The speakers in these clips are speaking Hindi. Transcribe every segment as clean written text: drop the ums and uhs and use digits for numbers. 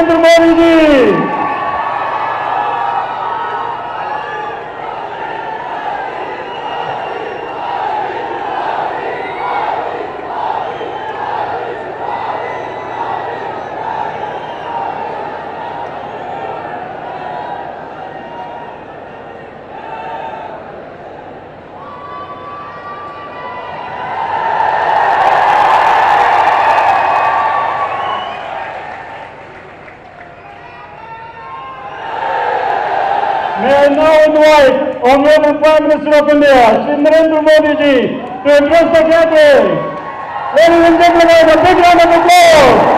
Narendra Modi ji. May I now invite Honorable Prime Minister of India, Shri Narendra Modi ji, to address the gathering. Ladies and gentlemen, a big round of applause.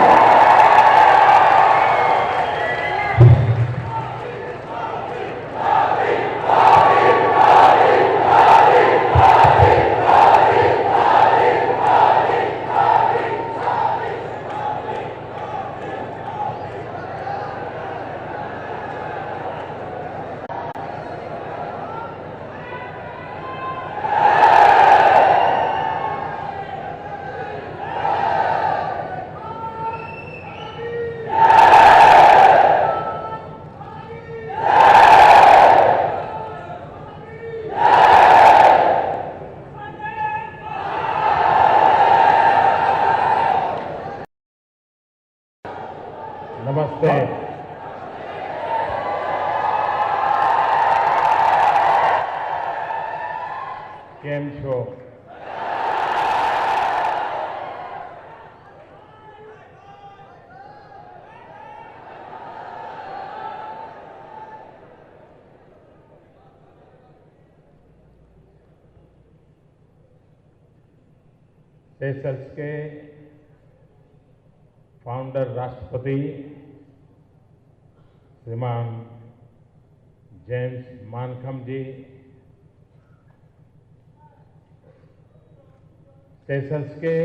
नमस्ते। केम छो? सेशल्स के फाउंडर राष्ट्रपति श्रीमान जेम्स मानखम जी, सेशल्स के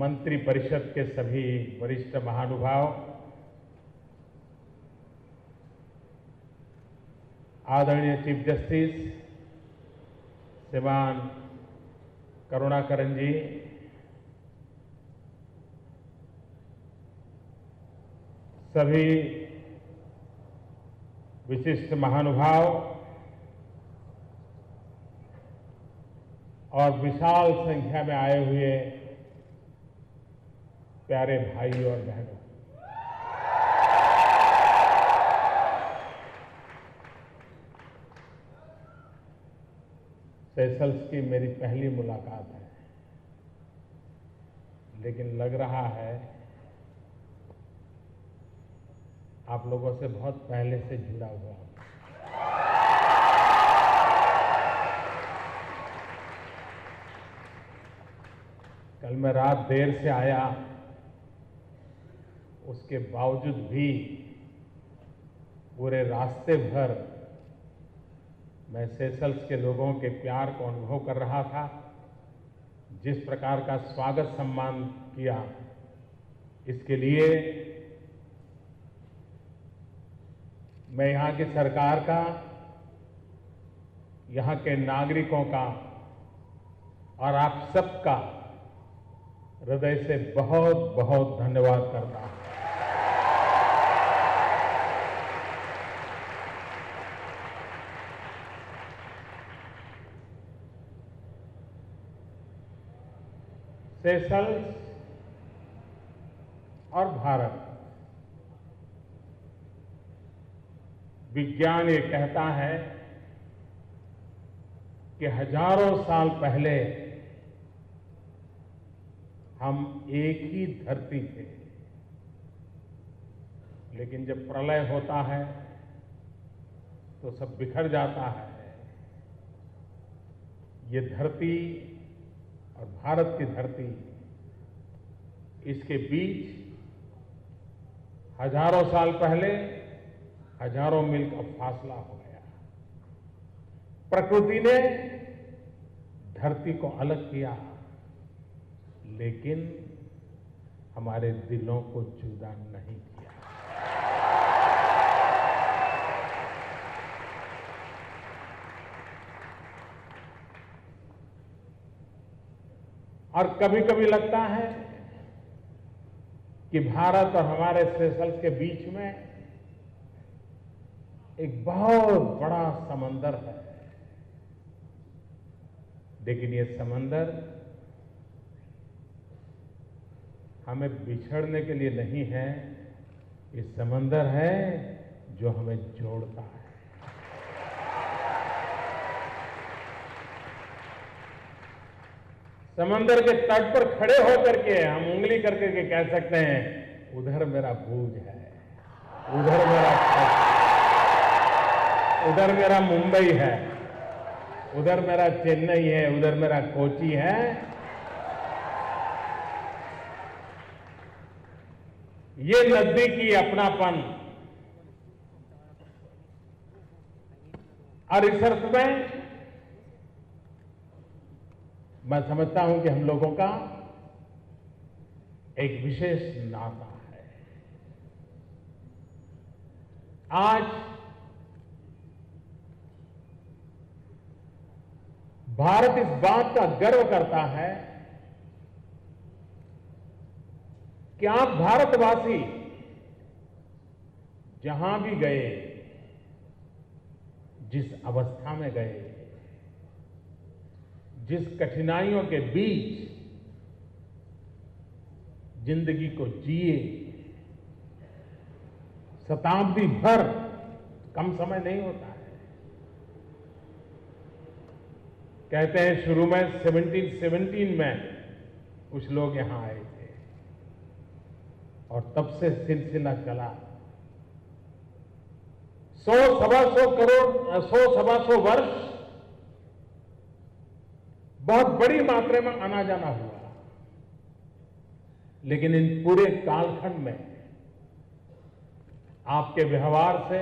मंत्री परिषद के सभी वरिष्ठ महानुभाव, आदरणीय चीफ जस्टिस श्रीमान करुणाकरन जी, सभी विशिष्ट महानुभाव और विशाल संख्या में आए हुए प्यारे भाई और बहनों, सेशल्स की मेरी पहली मुलाकात है, लेकिन लग रहा है आप लोगों से बहुत पहले से जुड़ा हुआ हूं। कल मैं रात देर से आया, उसके बावजूद भी पूरे रास्ते भर मैं सेशल्स के लोगों के प्यार को अनुभव कर रहा था। जिस प्रकार का स्वागत सम्मान किया, इसके लिए मैं यहां की सरकार का, यहां के नागरिकों का और आप सबका हृदय से बहुत बहुत धन्यवाद करता हूं। सेशल्स और भारत, विज्ञान ये कहता है कि हजारों साल पहले हम एक ही धरती थे, लेकिन जब प्रलय होता है तो सब बिखर जाता है। ये धरती और भारत की धरती, इसके बीच हजारों साल पहले हजारों मील का फासला हो गया। प्रकृति ने धरती को अलग किया, लेकिन हमारे दिलों को जुदा नहीं किया। और कभी कभी लगता है कि भारत और हमारे सेशल्स के बीच में एक बहुत बड़ा समंदर है, लेकिन ये समंदर हमें बिछड़ने के लिए नहीं है, ये समंदर है जो हमें जोड़ता है। समंदर के तट पर खड़े होकर के हम उंगली करके के कह सकते हैं, उधर मेरा भुज है, उधर मेरा उधर मेरा मुंबई है, उधर मेरा चेन्नई है, उधर मेरा कोची है। ये नजदीकी अपनापन और इस अर्थ में मैं समझता हूं कि हम लोगों का एक विशेष नाता है। आज भारत इस बात का गर्व करता है कि आप भारतवासी जहां भी गए, जिस अवस्था में गए, जिस कठिनाइयों के बीच जिंदगी को जिए, शताब्दी भर कम समय नहीं होता है। कहते हैं शुरू में 1717 में कुछ लोग यहां आए थे और तब से सिलसिला चला। 100 सवा 100 करोड़ 100 सवा 100 वर्ष बहुत बड़ी मात्रा में आना जाना हुआ, लेकिन इन पूरे कालखंड में आपके व्यवहार से,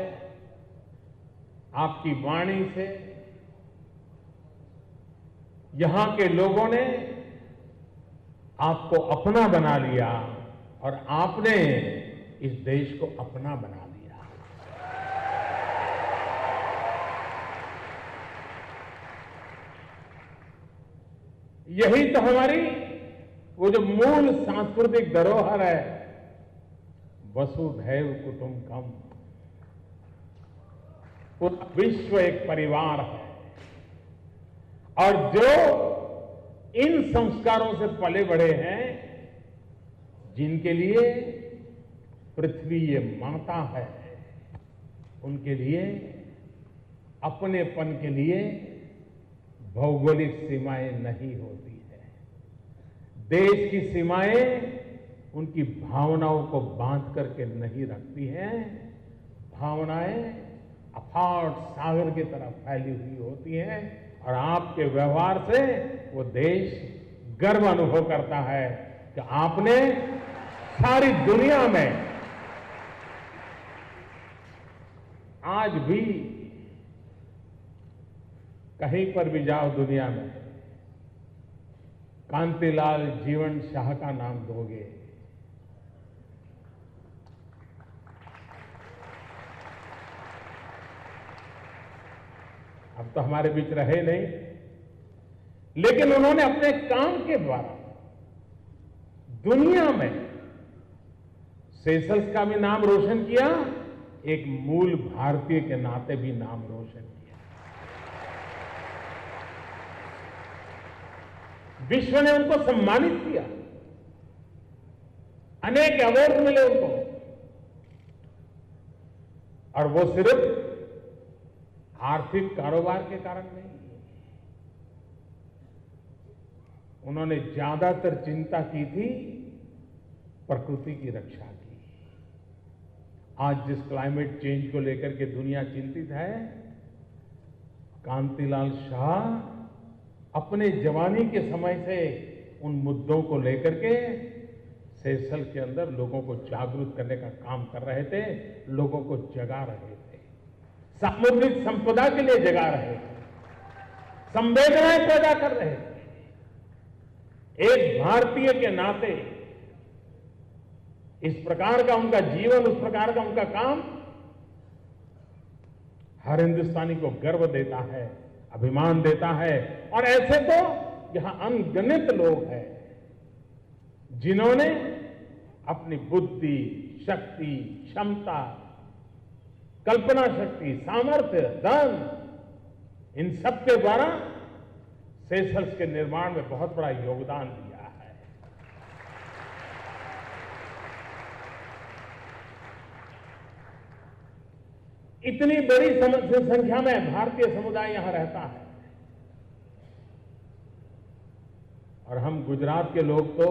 आपकी वाणी से यहां के लोगों ने आपको अपना बना लिया और आपने इस देश को अपना बना लिया। यही तो हमारी वो जो मूल सांस्कृतिक धरोहर है, वसुधैव कुटुंबकम, पूरा विश्व एक परिवार है। और जो इन संस्कारों से पले बढ़े हैं, जिनके लिए पृथ्वी ये माता है, उनके लिए अपनेपन के लिए भौगोलिक सीमाएं नहीं होती है। देश की सीमाएं उनकी भावनाओं को बांध करके नहीं रखती हैं। भावनाएं अफाट सागर की तरह फैली हुई होती हैं और आपके व्यवहार से वो देश गर्व अनुभव करता है कि आपने सारी दुनिया में आज भी कहीं पर भी जाओ दुनिया में, कांतिलाल जीवन शाह का नाम दोगे, अब तो हमारे बीच रहे नहीं, लेकिन उन्होंने अपने काम के द्वारा दुनिया में सेशल्स का भी नाम रोशन किया, एक मूल भारतीय के नाते भी नाम रोशन किया। विश्व ने उनको सम्मानित किया, अनेक अवार्ड मिले उनको, और वो सिर्फ आर्थिक कारोबार के कारण नहीं। उन्होंने ज्यादातर चिंता की थी प्रकृति की रक्षा की। आज जिस क्लाइमेट चेंज को लेकर के दुनिया चिंतित है, कांतिलाल शाह अपने जवानी के समय से उन मुद्दों को लेकर के सेशल के अंदर लोगों को जागरूक करने का काम कर रहे थे, लोगों को जगा रहे थे, सामुद्रिक संपदा के लिए जगा रहे थे, संवेदनाएं पैदा कर रहे थे। एक भारतीय के नाते इस प्रकार का उनका जीवन, उस प्रकार का उनका काम हर हिंदुस्तानी को गर्व देता है, अभिमान देता है। और ऐसे तो यहां अनगिनत लोग हैं जिन्होंने अपनी बुद्धि, शक्ति, क्षमता, कल्पना शक्ति, सामर्थ्य, धन, इन सब के द्वारा सेशल्स के निर्माण में बहुत बड़ा योगदान दिया है। इतनी बड़ी संख्या में भारतीय समुदाय यहां रहता है और हम गुजरात के लोग तो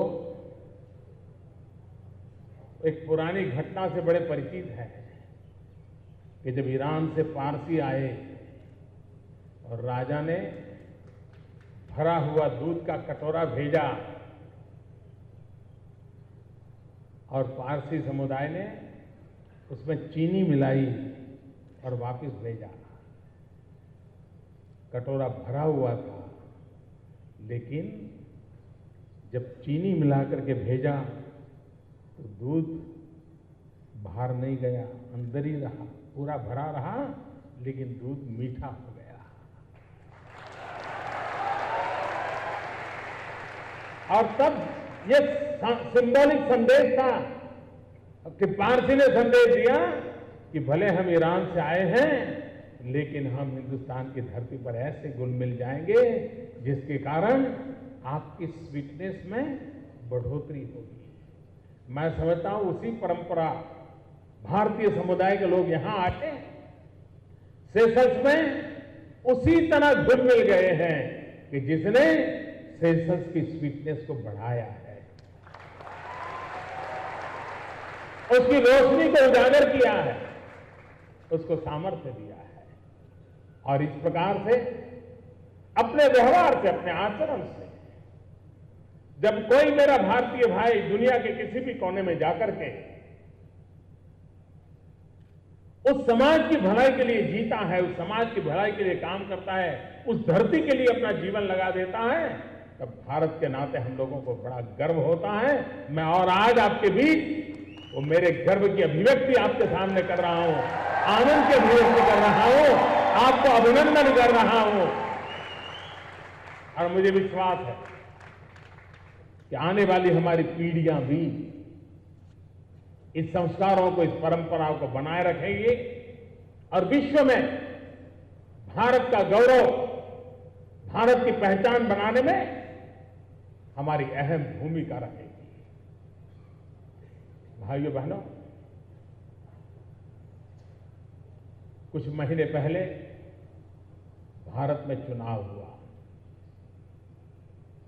एक पुरानी घटना से बड़े परिचित हैं कि जब ईरान से पारसी आए और राजा ने भरा हुआ दूध का कटोरा भेजा और पारसी समुदाय ने उसमें चीनी मिलाई और वापस भेजा। कटोरा भरा हुआ था, लेकिन जब चीनी मिला करके भेजा तो दूध बाहर नहीं गया, अंदर ही रहा, पूरा भरा रहा, लेकिन दूध मीठा हो गया। और तब ये सिंबॉलिक संदेश था कि पारसी ने संदेश दिया कि भले हम ईरान से आए हैं, लेकिन हम हिंदुस्तान की धरती पर ऐसे घुल मिल जाएंगे जिसके कारण आपकी स्वीटनेस में बढ़ोतरी होगी। मैं समझता हूं उसी परंपरा भारतीय समुदाय के लोग यहां आके सेशल्स में उसी तरह घुल मिल गए हैं कि जिसने सेशल्स की स्वीटनेस को बढ़ाया है, उसकी रोशनी को उजागर किया है, उसको सामर्थ्य दिया है। और इस प्रकार से अपने व्यवहार से, अपने आचरण से, जब कोई मेरा भारतीय भाई दुनिया के किसी भी कोने में जाकर के उस समाज की भलाई के लिए जीता है, उस समाज की भलाई के लिए काम करता है, उस धरती के लिए अपना जीवन लगा देता है, तब भारत के नाते हम लोगों को बड़ा गर्व होता है। मैं और आज आपके बीच वो मेरे गर्व की अभिव्यक्ति आपके सामने कर रहा हूं, आनंद की अभिव्यक्ति कर रहा हूं, आपको अभिनंदन कर रहा हूं। और मुझे विश्वास है कि आने वाली हमारी पीढ़ियां भी इस संस्कारों को, इस परंपराओं को बनाए रखेंगे और विश्व में भारत का गौरव, भारत की पहचान बनाने में हमारी अहम भूमिका रहेगी। भाइयों बहनों, कुछ महीने पहले भारत में चुनाव हुआ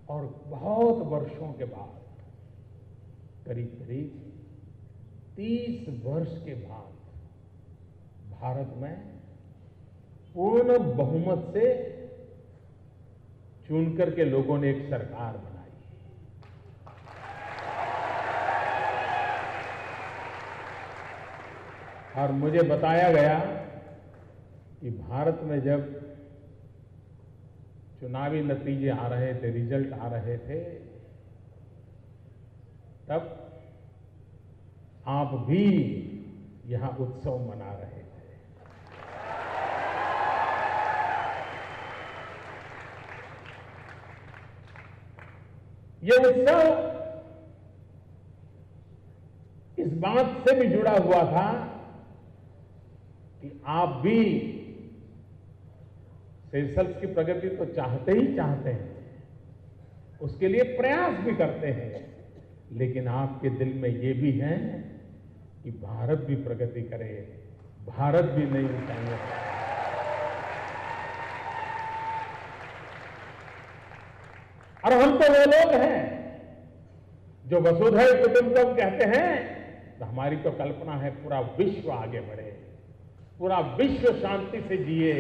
और बहुत वर्षों के बाद, करीब करीब 30 वर्ष के बाद, भारत में पूर्ण बहुमत से चुनकर के लोगों ने एक सरकार बनाई। और मुझे बताया गया कि भारत में जब चुनावी नतीजे आ रहे थे, रिजल्ट आ रहे थे, तब आप भी यहां उत्सव मना रहे थे। ये उत्सव इस बात से भी जुड़ा हुआ था कि आप भी सेशल्स की प्रगति तो चाहते ही चाहते हैं, उसके लिए प्रयास भी करते हैं, लेकिन आपके दिल में ये भी है कि भारत भी प्रगति करे, भारत भी नई ऊंचाइयों पर। और हम तो वो लोग हैं जो वसुधैव कुटुंबकम कहते हैं, तो हमारी तो कल्पना है पूरा विश्व आगे बढ़े, पूरा विश्व शांति से जिए,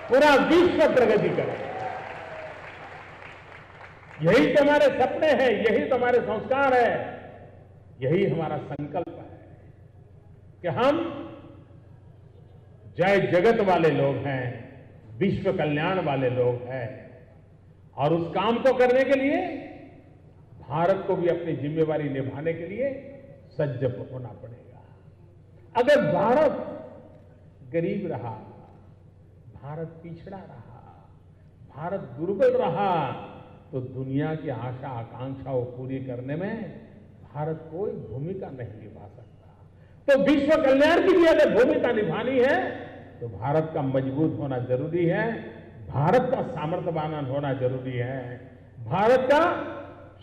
पूरा विश्व प्रगति करे। यही तो हमारे सपने हैं, यही तो हमारे संस्कार है, यही हमारा संकल्प है कि हम जय जगत वाले लोग हैं, विश्व कल्याण वाले लोग हैं। और उस काम को करने के लिए भारत को भी अपनी जिम्मेवारी निभाने के लिए सज्ज होना पड़ेगा। अगर भारत गरीब रहा, भारत पिछड़ा रहा, भारत दुर्बल रहा, तो दुनिया की आशा आकांक्षाओं पूरी करने में भारत कोई भूमिका नहीं निभा सकता। तो विश्व कल्याण की भी अगर भूमिका निभानी है तो भारत का मजबूत होना जरूरी है, भारत का सामर्थ्यवान होना जरूरी है, भारत का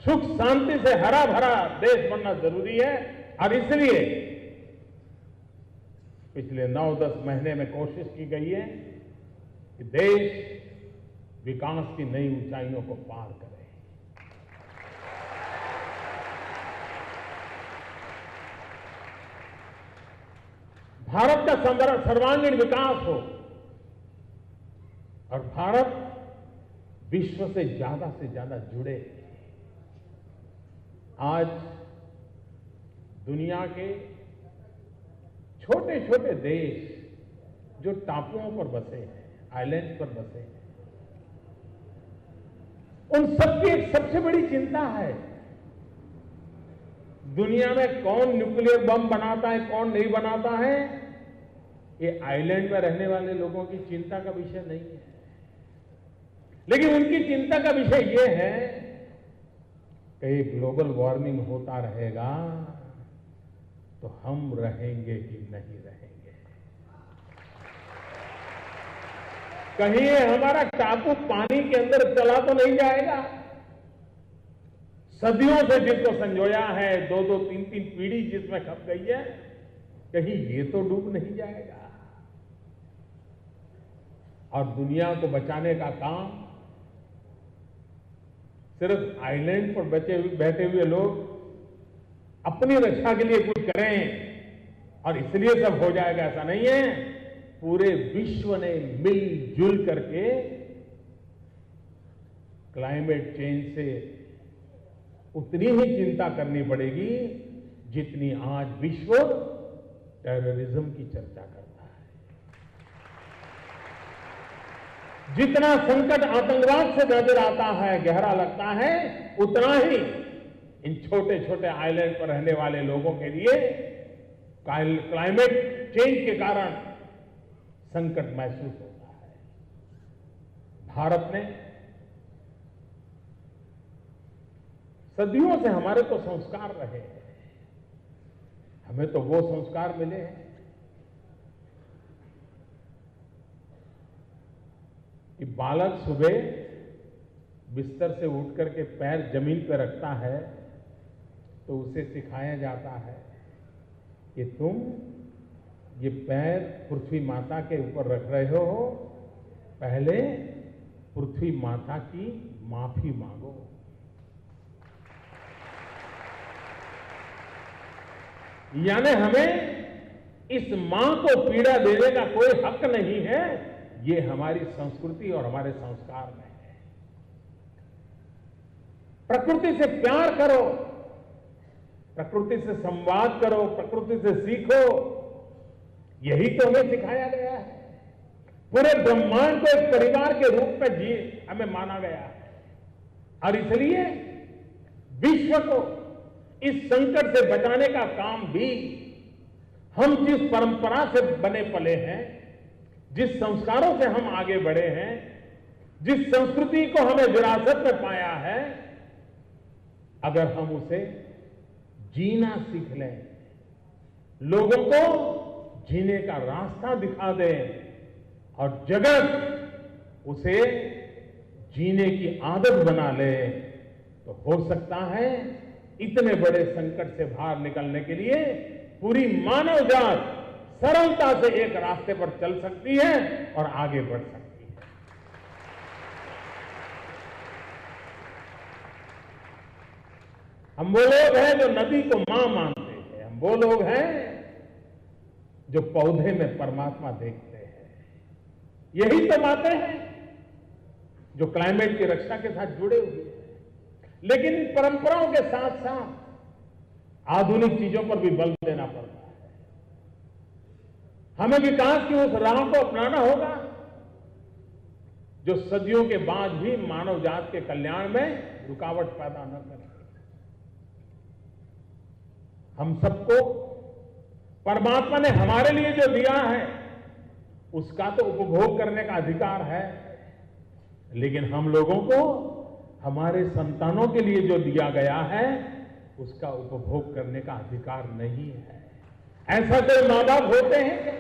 सुख शांति से हरा भरा देश बनना जरूरी है। और इसलिए पिछले 9-10 महीने में कोशिश की गई है कि देश विकास की नई ऊंचाइयों को पार करे। भारत का सर्वांगीण विकास हो और भारत विश्व से ज्यादा जुड़े। आज दुनिया के छोटे छोटे देश जो टापुओं पर बसे हैं, आइलैंड पर बसे हैं, उन सबकी एक सबसे बड़ी चिंता है दुनिया में कौन न्यूक्लियर बम बनाता है, कौन नहीं बनाता है। ये आइलैंड में रहने वाले लोगों की चिंता का विषय नहीं है, लेकिन उनकी चिंता का विषय यह है कि ग्लोबल वार्मिंग होता रहेगा तो हम रहेंगे कि नहीं रहेंगे, कहीं हमारा टापू पानी के अंदर चला तो नहीं जाएगा। सदियों से जिसको संजोया है, 2-2, 3-3 पीढ़ी जिसमें खप गई है, कहीं ये तो डूब नहीं जाएगा। और दुनिया को बचाने का काम सिर्फ आइलैंड पर बैठे हुए लोग अपनी रक्षा के लिए कुछ करें और इसलिए सब हो जाएगा, ऐसा नहीं है। पूरे विश्व ने मिलजुल करके क्लाइमेट चेंज से उतनी ही चिंता करनी पड़ेगी जितनी आज विश्व टेररिज्म की चर्चा करता है। जितना संकट आतंकवाद से नजर आता है, गहरा लगता है, उतना ही इन छोटे छोटे आइलैंड पर रहने वाले लोगों के लिए क्लाइमेट चेंज के कारण संकट महसूस होता है। भारत ने सदियों से हमारे तो संस्कार रहे हैं, हमें तो वो संस्कार मिले हैं कि बालक सुबह बिस्तर से उठ करके पैर जमीन पर रखता है तो उसे सिखाया जाता है कि तुम ये पैर पृथ्वी माता के ऊपर रख रहे हो, पहले पृथ्वी माता की माफी मांगो। यानी हमें इस मां को पीड़ा देने का कोई हक नहीं है, ये हमारी संस्कृति और हमारे संस्कार में है। प्रकृति से प्यार करो, प्रकृति से संवाद करो, प्रकृति से सीखो, यही तो हमें सिखाया गया है। पूरे ब्रह्मांड को एक परिवार के रूप में हमें माना गया है और इसलिए विश्व को इस संकट से बचाने का काम भी हम जिस परंपरा से बने पले हैं, जिस संस्कारों से हम आगे बढ़े हैं, जिस संस्कृति को हमें विरासत में पाया है, अगर हम उसे जीना सीख लें, लोगों को जीने का रास्ता दिखा दें और जगत उसे जीने की आदत बना ले, तो हो सकता है इतने बड़े संकट से बाहर निकलने के लिए पूरी मानव जात सरलता से एक रास्ते पर चल सकती है और आगे बढ़ सकती है। हम वो लोग हैं जो नदी को मां मानते हैं, हम वो लोग हैं जो पौधे में परमात्मा देखते हैं। यही तो बातें हैं जो क्लाइमेट की रक्षा के साथ जुड़े हुए हैं। लेकिन इन परंपराओं के साथ साथ आधुनिक चीजों पर भी बल देना पड़ता है। हमें विकास की उस राह को अपनाना होगा जो सदियों के बाद भी मानव जात के कल्याण में रुकावट पैदा न करे। हम सबको परमात्मा ने हमारे लिए जो दिया है उसका तो उपभोग करने का अधिकार है, लेकिन हम लोगों को हमारे संतानों के लिए जो दिया गया है उसका उपभोग करने का अधिकार नहीं है। ऐसा कोई माँ बाप होते हैं क्या?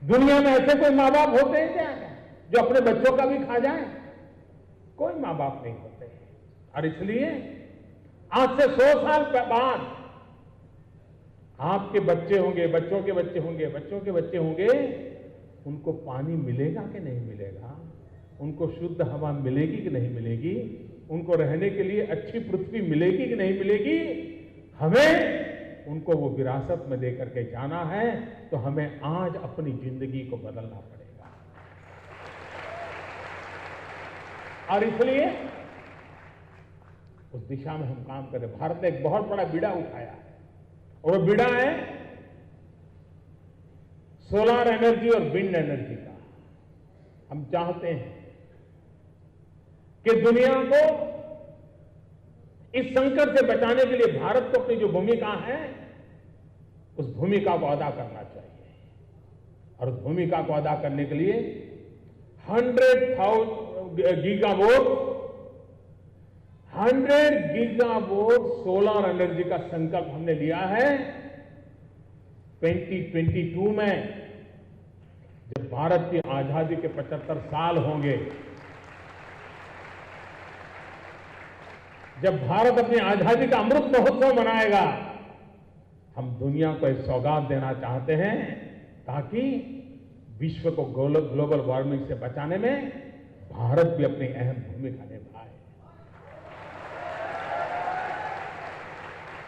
दुनिया में ऐसे कोई माँ बाप होते हैं क्या जो अपने बच्चों का भी खा जाए? कोई माँ बाप नहीं होते हैं। और इसलिए आज से 100 साल बाद आपके बच्चे होंगे, बच्चों के बच्चे होंगे, बच्चों के बच्चे होंगे, उनको पानी मिलेगा कि नहीं मिलेगा? उनको शुद्ध हवा मिलेगी कि नहीं मिलेगी? उनको रहने के लिए अच्छी पृथ्वी मिलेगी कि नहीं मिलेगी? हमें उनको वो विरासत में देकर के जाना है, तो हमें आज अपनी जिंदगी को बदलना पड़ेगा। और इसलिए उस दिशा में हम काम करें। भारत ने एक बहुत बड़ा बीड़ा उठाया है, और वो बीड़ा है सोलर एनर्जी और विंड एनर्जी का। हम चाहते हैं कि दुनिया को इस संकट से बचाने के लिए भारत को अपनी जो भूमिका है, उस भूमिका को अदा करना चाहिए। और उस भूमिका को अदा करने के लिए 100 गीगावोट सोलर एनर्जी का संकल्प हमने लिया है। 2022 में जब भारत की आजादी के 75 साल होंगे, जब भारत अपनी आजादी का अमृत महोत्सव मनाएगा, हम दुनिया को एक सौगात देना चाहते हैं, ताकि विश्व को ग्लोबल वार्मिंग से बचाने में भारत भी अपनी अहम भूमिका निभाए।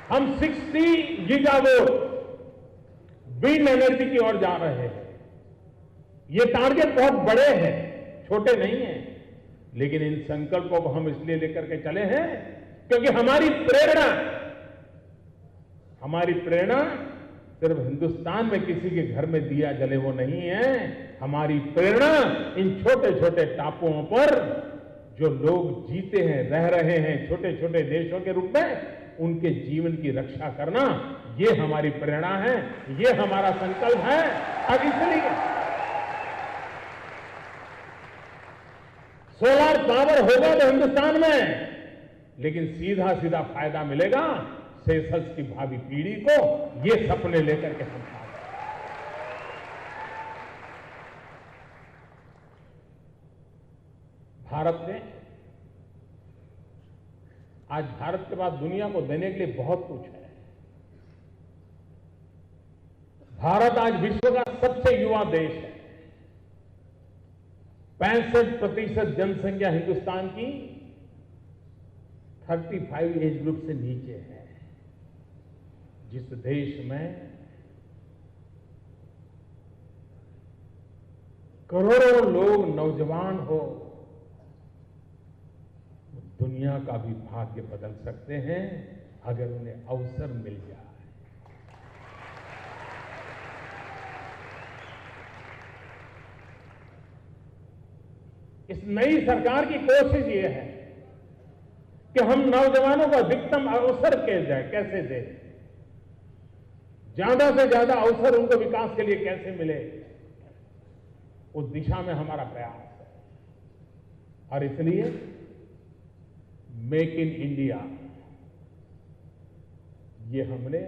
हम 60 गीगावोट विंड एनर्जी की ओर जा रहे हैं। ये टारगेट बहुत बड़े हैं, छोटे नहीं हैं, लेकिन इन संकल्पों को हम इसलिए लेकर के चले हैं क्योंकि हमारी प्रेरणा सिर्फ हिंदुस्तान में किसी के घर में दिया जले वो नहीं है। हमारी प्रेरणा इन छोटे छोटे टापुओं पर जो लोग जीते हैं, रह रहे हैं, छोटे छोटे देशों के रूप में, उनके जीवन की रक्षा करना, ये हमारी प्रेरणा है, ये हमारा संकल्प है। और इसलिए सोलर पावर होगा तो हिंदुस्तान में, लेकिन सीधा सीधा फायदा मिलेगा सेशल्स की भावी पीढ़ी को। ये सपने लेकर के हम आए। भारत ने आज भारत के पास दुनिया को देने के लिए बहुत कुछ है। भारत आज विश्व का सबसे युवा देश है। 65% जनसंख्या हिंदुस्तान की 35 एज ग्रुप से नीचे है। जिस देश में करोड़ों लोग नौजवान हो, दुनिया का भी भाग्य बदल सकते हैं अगर उन्हें अवसर मिल जाए। इस नई सरकार की कोशिश ये है कि हम नौजवानों को अधिकतम अवसर कैसे दें, ज्यादा से ज्यादा अवसर उनको विकास के लिए कैसे मिले, उस दिशा में हमारा प्रयास है। और इसलिए मेक इन इंडिया ये हमने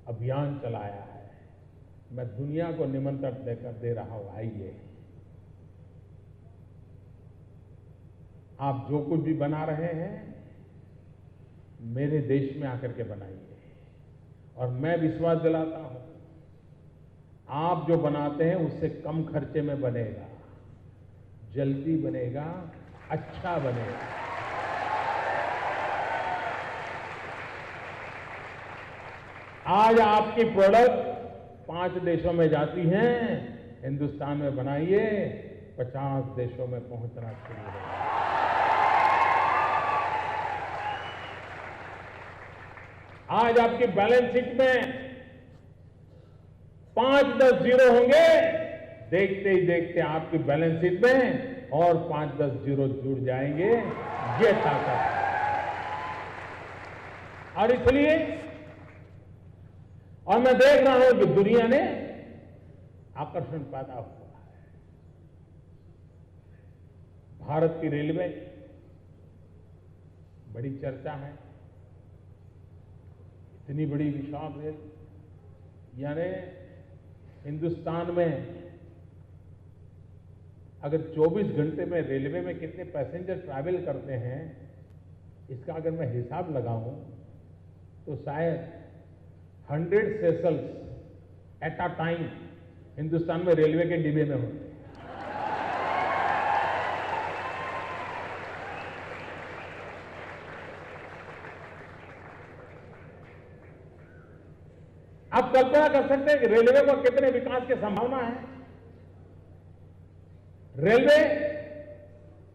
अभियान चलाया है। मैं दुनिया को निमंत्रण देकर दे रहा हूं, आइए, आप जो कुछ भी बना रहे हैं मेरे देश में आकर के बनाइए। और मैं विश्वास दिलाता हूं, आप जो बनाते हैं उससे कम खर्चे में बनेगा, जल्दी बनेगा, अच्छा बनेगा। आज आपकी प्रोडक्ट 5 देशों में जाती हैं, हिंदुस्तान में बनाइए, 50 देशों में पहुंचना शुरू होगा। आज आपकी बैलेंस शीट में 5-10 जीरो होंगे, देखते ही देखते आपकी बैलेंस शीट में और 5-10 जीरो जुड़ जाएंगे। ये ताकत है। और इसलिए और मैं देख रहा हूं कि दुनिया ने आकर्षण पैदा हुआ है। भारत की रेलवे बड़ी चर्चा है, इतनी बड़ी विशाल रेल, यानी हिंदुस्तान में अगर 24 घंटे में रेलवे में कितने पैसेंजर ट्रैवल करते हैं, इसका अगर मैं हिसाब लगाऊं तो शायद 100 Seychelles at a time Hindustan में रेलवे के डिब्बे में होते हैं। आप कल्पना कर सकते हैं कि रेलवे को कितने विकास की संभावना है। रेलवे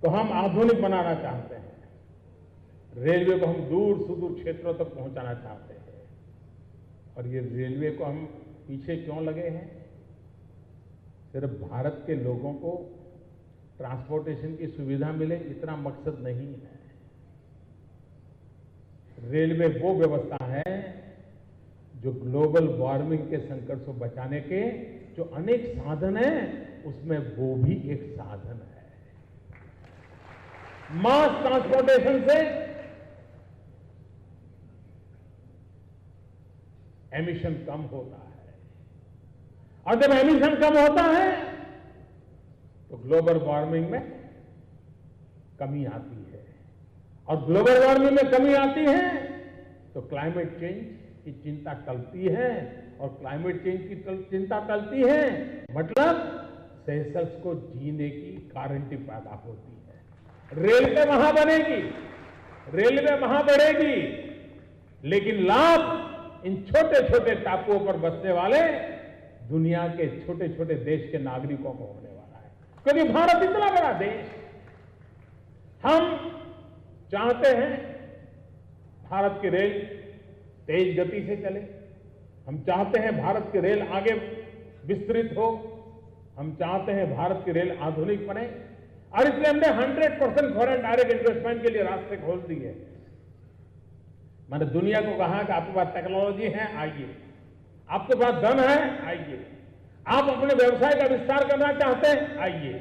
को हम आधुनिक बनाना चाहते हैं, रेलवे को हम दूर सुदूर क्षेत्रों तक पहुंचाना चाहते हैं। और ये रेलवे को हम पीछे क्यों लगे हैं? सिर्फ भारत के लोगों को ट्रांसपोर्टेशन की सुविधा मिले, इतना मकसद नहीं है। रेलवे वो व्यवस्था है जो ग्लोबल वार्मिंग के संकट से बचाने के जो अनेक साधन हैं, उसमें वो भी एक साधन है। मास ट्रांसपोर्टेशन से एमिशन कम होता है, और जब एमिशन कम होता है तो ग्लोबल वार्मिंग में कमी आती है, और ग्लोबल वार्मिंग में कमी आती है तो क्लाइमेट चेंज की चिंता टलती है, और क्लाइमेट चेंज की चिंता टलती है मतलब सेशल्स को जीने की गारंटी पैदा होती है। रेलवे वहां बनेगी, रेलवे वहां बढ़ेगी, लेकिन लाभ इन छोटे छोटे टापुओं पर बसने वाले दुनिया के छोटे छोटे देश के नागरिकों को होने वाला है। क्योंकि भारत इतना बड़ा देश, हम चाहते हैं भारत की रेल तेज गति से चले, हम चाहते हैं भारत की रेल आगे विस्तृत हो, हम चाहते हैं भारत की रेल आधुनिक बने, और इसलिए हमने 100% फॉरेन डायरेक्ट इन्वेस्टमेंट के लिए रास्ते खोल दिए। मैंने दुनिया को कहा कि आपके पास टेक्नोलॉजी है, आइए, आपके पास धन है, आइए, आप अपने व्यवसाय का विस्तार करना चाहते हैं, आइए।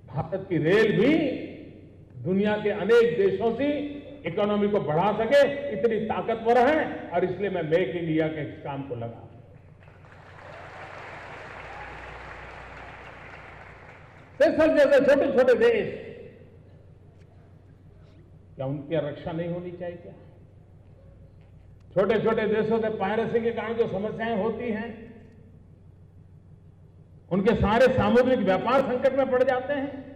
भारत की रेल भी दुनिया के अनेक देशों से इकोनॉमी को बढ़ा सके, इतनी ताकतवर है, और इसलिए मैं मेक इंडिया के इस काम को लगा। सेशल्स जैसे छोटे छोटे देश, क्या उनकी रक्षा नहीं होनी चाहिए? क्या छोटे छोटे देशों से पायरेसी के कारण जो समस्याएं होती हैं, उनके सारे सामुद्रिक व्यापार संकट में पड़ जाते हैं।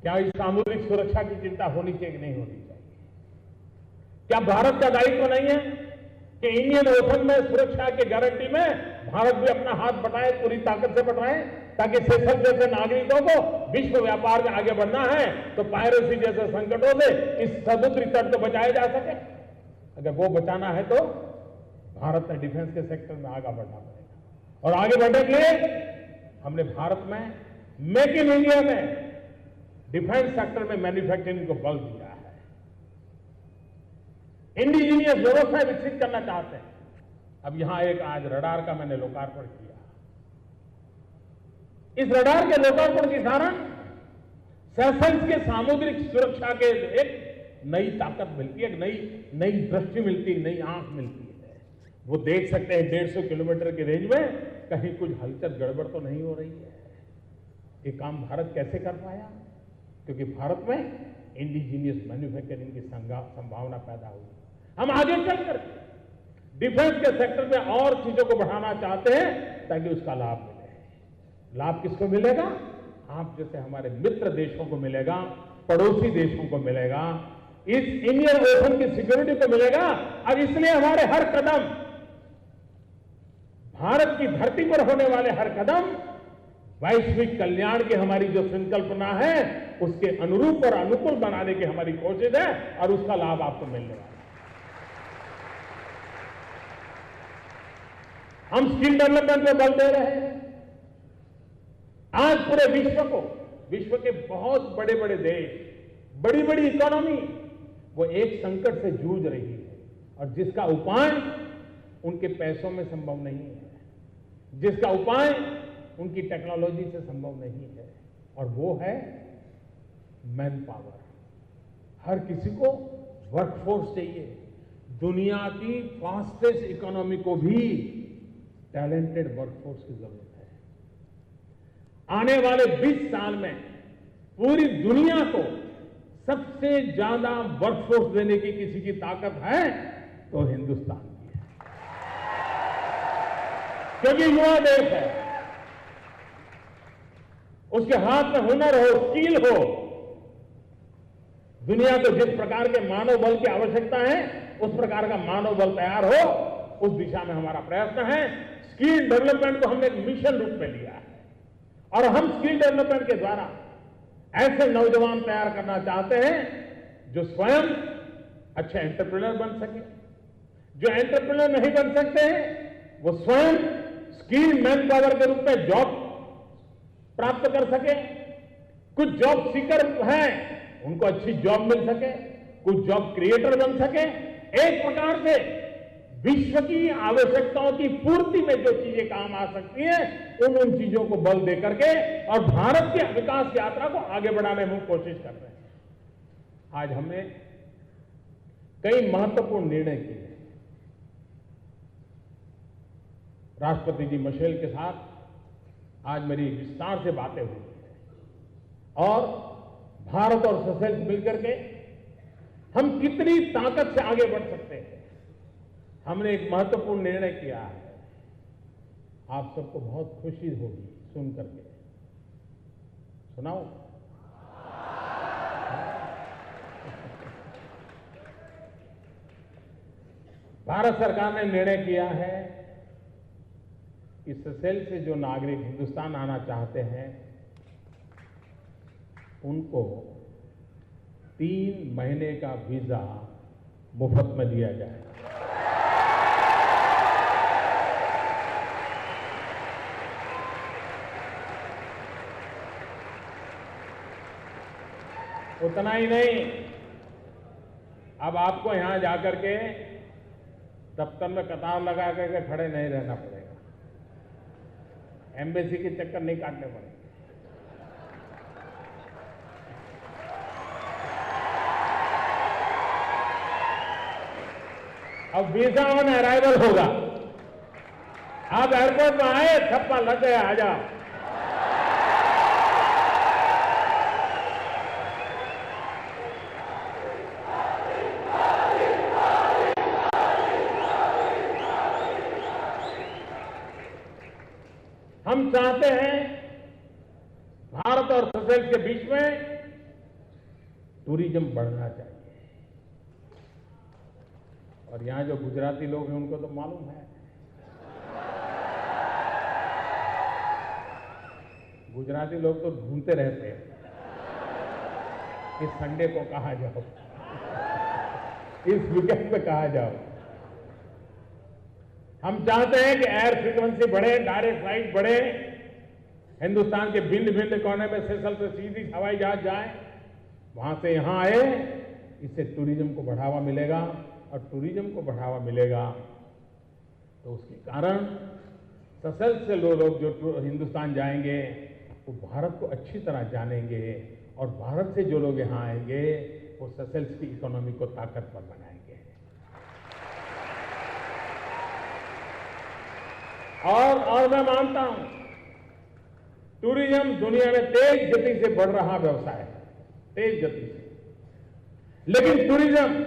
क्या इस सामुद्रिक सुरक्षा की चिंता होनी चाहिए कि नहीं होनी चाहिए? क्या भारत का दायित्व नहीं है कि इंडियन ओशन में सुरक्षा की गारंटी में भारत भी अपना हाथ बटाए, पूरी ताकत से बटाए, ताकि सेशल्स जैसे नागरिकों को विश्व व्यापार में आगे बढ़ना है तो पायरेसी जैसे संकटों से इस समुद्री तट को बचाया जा सके। अगर वो बचाना है तो भारत ने डिफेंस के सेक्टर में आगे बढ़ना पड़ेगा, और आगे बढ़ने के लिए हमने भारत में मेक इन इंडिया में डिफेंस सेक्टर में मैन्युफैक्चरिंग को बल दिया है। इंडिजीनियस व्यवस्था विकसित करना चाहते हैं। अब यहां एक आज रडार का मैंने लोकार्पण किया। इस रडार के लोकार्पण के कारण सेशल्स के सामुद्रिक सुरक्षा के एक नई ताकत मिलती है, एक नई दृष्टि मिलती है, नई आंख मिलती है। वो देख सकते हैं 150 किलोमीटर की रेंज में कहीं कुछ हलचल गड़बड़ तो नहीं हो रही है। ये काम भारत कैसे कर पाया? क्योंकि भारत में इंडिजीनियस मैन्युफैक्चरिंग की संभावना पैदा हुई। हम आगे चलकर डिफेंस के सेक्टर में और चीजों को बढ़ाना चाहते हैं ताकि उसका लाभ मिले। लाभ किसको मिलेगा? आप जैसे हमारे मित्र देशों को मिलेगा, पड़ोसी देशों को मिलेगा, इस इंडियन ओशन की सिक्योरिटी को मिलेगा। और इसलिए हमारे हर कदम, भारत की धरती पर होने वाले हर कदम वैश्विक कल्याण की हमारी जो संकल्पना है उसके अनुरूप और अनुकूल बनाने की हमारी कोशिश है, और उसका लाभ आपको मिलने वाला है। हम स्किल डेवलपमेंट में बल दे रहे हैं। आज पूरे विश्व के बहुत बड़े बड़े देश, बड़ी बड़ी इकोनॉमी, वो एक संकट से जूझ रही है, और जिसका उपाय उनके पैसों में संभव नहीं है, जिसका उपाय उनकी टेक्नोलॉजी से संभव नहीं है, और वो है मैन पावर। हर किसी को वर्कफोर्स चाहिए। दुनिया की फास्टेस्ट इकोनॉमी को भी टैलेंटेड वर्कफोर्स की जरूरत है। आने वाले 20 साल में पूरी दुनिया को सबसे ज्यादा वर्कफोर्स देने की किसी की ताकत है तो हिंदुस्तान की है, क्योंकि युवा देश है। उसके हाथ में हुनर हो, स्किल हो। दुनिया को जिस प्रकार के मानव बल की आवश्यकता है उस प्रकार का मानव बल तैयार हो, उस दिशा में हमारा प्रयत्न है। स्किल डेवलपमेंट को हमने एक मिशन रूप में लिया है और हम स्किल डेवलपमेंट के द्वारा ऐसे नौजवान तैयार करना चाहते हैं जो स्वयं अच्छे एंटरप्रेन्योर बन सके। जो एंटरप्रेन्योर नहीं बन सकते हैं वो स्वयं स्किल मैन पावर के रूप में जॉब प्राप्त कर सके। कुछ जॉब सीकर हैं, उनको अच्छी जॉब मिल सके, कुछ जॉब क्रिएटर बन सके। एक प्रकार से विश्व की आवश्यकताओं की पूर्ति में जो चीजें काम आ सकती हैं उन चीजों को बल दे करके और भारत की विकास यात्रा को आगे बढ़ाने में कोशिश कर रहे हैं। आज हमने कई महत्वपूर्ण निर्णय किए। राष्ट्रपति जी मिशेल के साथ आज मेरी विस्तार से बातें हुई और भारत और सेशेल्स मिलकर के हम कितनी ताकत से आगे बढ़ सकते हैं। हमने एक महत्वपूर्ण निर्णय किया है। आप सबको बहुत खुशी होगी सुन करके। सुनाओ। भारत सरकार ने निर्णय किया है कि सेशेल्स से जो नागरिक हिंदुस्तान आना चाहते हैं उनको 3 महीने का वीजा मुफ्त में दिया जाए। उतना ही नहीं, अब आपको यहां जाकर के दफ्तर में कतार लगा करके खड़े नहीं रहना पड़ेगा, एम्बेसी के चक्कर नहीं काटने पड़ेंगे। अब वीजा ऑन अराइवल होगा। आप एयरपोर्ट में आए, थप्पा लग गया, आ जाओ। हम चाहते हैं भारत और सेशेल्स के बीच में टूरिज्म बढ़ना चाहिए। और यहां जो गुजराती लोग हैं उनको तो मालूम है, गुजराती लोग तो ढूंढते रहते हैं इस संडे को कहां जाओ, इस वीकेंड पे कहां जाओ। हम चाहते हैं कि एयर फ्रीक्वेंसी बढ़े, डायरेक्ट फ्लाइट बढ़े, हिंदुस्तान के भिन्न भिन्न कोने में सेशेल्स से सीधी हवाई जहाज जाए, वहां से यहां आए। इससे टूरिज्म को बढ़ावा मिलेगा और टूरिज्म को बढ़ावा मिलेगा तो उसके कारण सेशेल्स से लोग जो हिंदुस्तान जाएंगे वो भारत को अच्छी तरह जानेंगे और भारत से जो लोग यहां आएंगे वो सेशेल्स की इकोनॉमी को ताकतवर बनाएंगे। और मैं मानता हूं टूरिज्म दुनिया में तेज गति से बढ़ रहा व्यवसाय है, तेज गति से। लेकिन टूरिज्म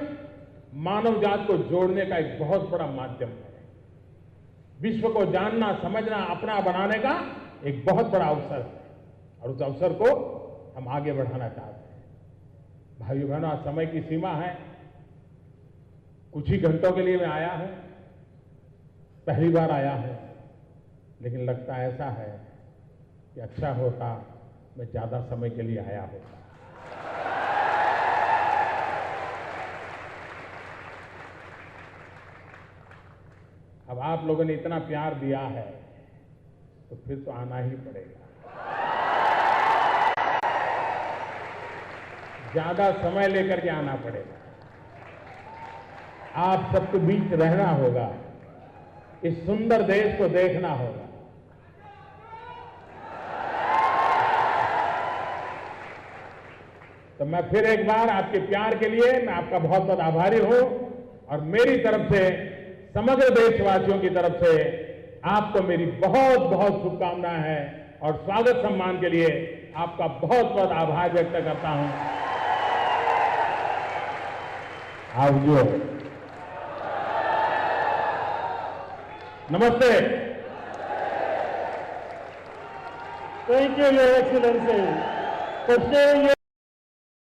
मानव जात को जोड़ने का एक बहुत बड़ा माध्यम है। विश्व को जानना, समझना, अपना बनाने का एक बहुत बड़ा अवसर है और उस अवसर को हम आगे बढ़ाना चाहते हैं। भाइयों बहनों, आज समय की सीमा है। कुछ ही घंटों के लिए मैं आया हूं, पहली बार आया हूं, लेकिन लगता ऐसा है कि अच्छा होता मैं ज्यादा समय के लिए आया होता। अब आप लोगों ने इतना प्यार दिया है तो फिर तो आना ही पड़ेगा। ज्यादा समय लेकर के आना पड़ेगा। आप सबके बीच रहना होगा, इस सुंदर देश को देखना होगा। तो तो मैं फिर एक बार आपके प्यार के लिए मैं आपका बहुत बहुत आभारी हूं और मेरी तरफ से समग्र देशवासियों की तरफ से आपको मेरी बहुत बहुत शुभकामनाएं हैं और स्वागत सम्मान के लिए आपका बहुत बहुत आभार व्यक्त करता हूं। आवजो। नमस्ते। Thank you, Your Excellency, for sharing your